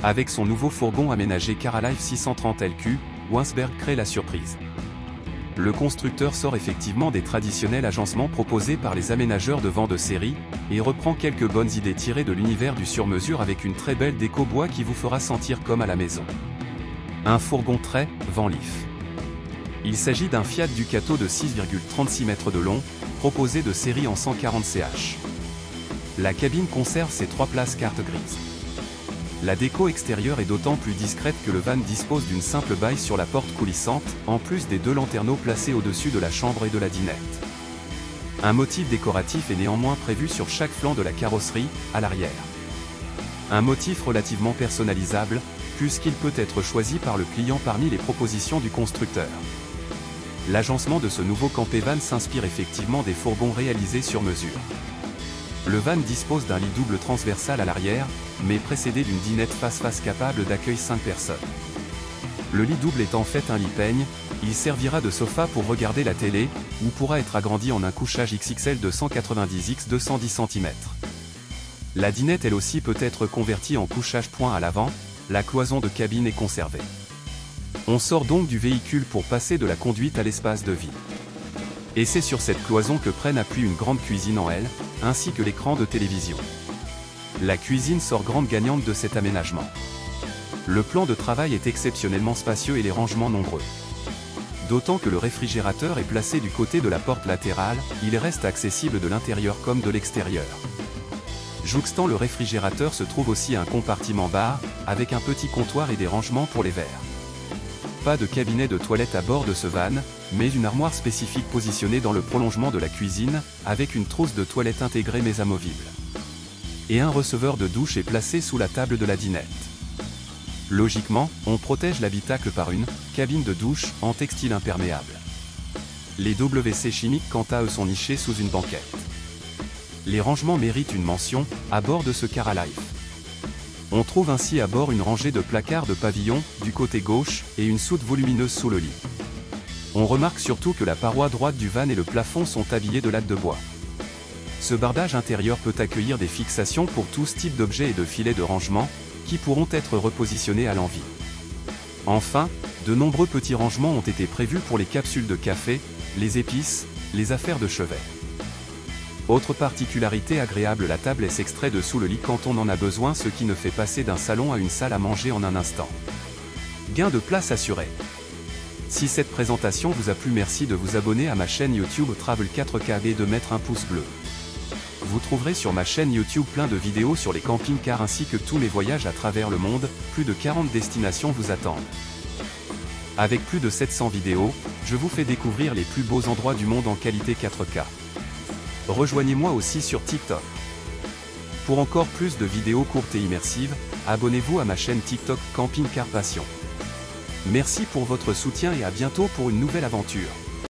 Avec son nouveau fourgon aménagé Caralife 630 LQ, Winsberg crée la surprise. Le constructeur sort effectivement des traditionnels agencements proposés par les aménageurs de vans de série, et reprend quelques bonnes idées tirées de l'univers du sur-mesure avec une très belle déco bois qui vous fera sentir comme à la maison. Un fourgon très van life. Il s'agit d'un Fiat Ducato de 6,36 mètres de long, proposé de série en 140 ch. La cabine conserve ses 3 places carte grise. La déco extérieure est d'autant plus discrète que le van dispose d'une simple baille sur la porte coulissante, en plus des 2 lanterneaux placés au-dessus de la chambre et de la dinette. Un motif décoratif est néanmoins prévu sur chaque flanc de la carrosserie, à l'arrière. Un motif relativement personnalisable, puisqu'il peut être choisi par le client parmi les propositions du constructeur. L'agencement de ce nouveau campé van s'inspire effectivement des fourgons réalisés sur mesure. Le van dispose d'un lit double transversal à l'arrière, mais précédé d'une dinette face-face capable d'accueillir 5 personnes. Le lit double est en fait un lit peigne, il servira de sofa pour regarder la télé, ou pourra être agrandi en un couchage XXL de 190 x 210 cm. La dinette elle aussi peut être convertie en couchage point à l'avant, la cloison de cabine est conservée. On sort donc du véhicule pour passer de la conduite à l'espace de vie. Et c'est sur cette cloison que prennent appui une grande cuisine en L, ainsi que l'écran de télévision. La cuisine sort grande gagnante de cet aménagement. Le plan de travail est exceptionnellement spacieux et les rangements nombreux. D'autant que le réfrigérateur est placé du côté de la porte latérale, il reste accessible de l'intérieur comme de l'extérieur. Jouxtant le réfrigérateur se trouve aussi un compartiment bar, avec un petit comptoir et des rangements pour les verres. Pas de cabinet de toilette à bord de ce van, mais une armoire spécifique positionnée dans le prolongement de la cuisine, avec une trousse de toilette intégrée mais amovible. Et un receveur de douche est placé sous la table de la dinette. Logiquement, on protège l'habitacle par une cabine de douche en textile imperméable. Les WC chimiques quant à eux sont nichés sous une banquette. Les rangements méritent une mention, à bord de ce Caralife. On trouve ainsi à bord une rangée de placards de pavillon, du côté gauche, et une soute volumineuse sous le lit. On remarque surtout que la paroi droite du van et le plafond sont habillés de lattes de bois. Ce bardage intérieur peut accueillir des fixations pour tous types d'objets et de filets de rangement, qui pourront être repositionnés à l'envie. Enfin, de nombreux petits rangements ont été prévus pour les capsules de café, les épices, les affaires de chevet. Autre particularité agréable, la table s'extrait de sous le lit quand on en a besoin, ce qui ne fait passer d'un salon à une salle à manger en un instant. Gain de place assuré. Si cette présentation vous a plu, merci de vous abonner à ma chaîne YouTube Travel 4K et de mettre un pouce bleu. Vous trouverez sur ma chaîne YouTube plein de vidéos sur les camping-cars ainsi que tous mes voyages à travers le monde, plus de 40 destinations vous attendent. Avec plus de 700 vidéos, je vous fais découvrir les plus beaux endroits du monde en qualité 4K. Rejoignez-moi aussi sur TikTok. Pour encore plus de vidéos courtes et immersives, abonnez-vous à ma chaîne TikTok Camping Car Passion. Merci pour votre soutien et à bientôt pour une nouvelle aventure.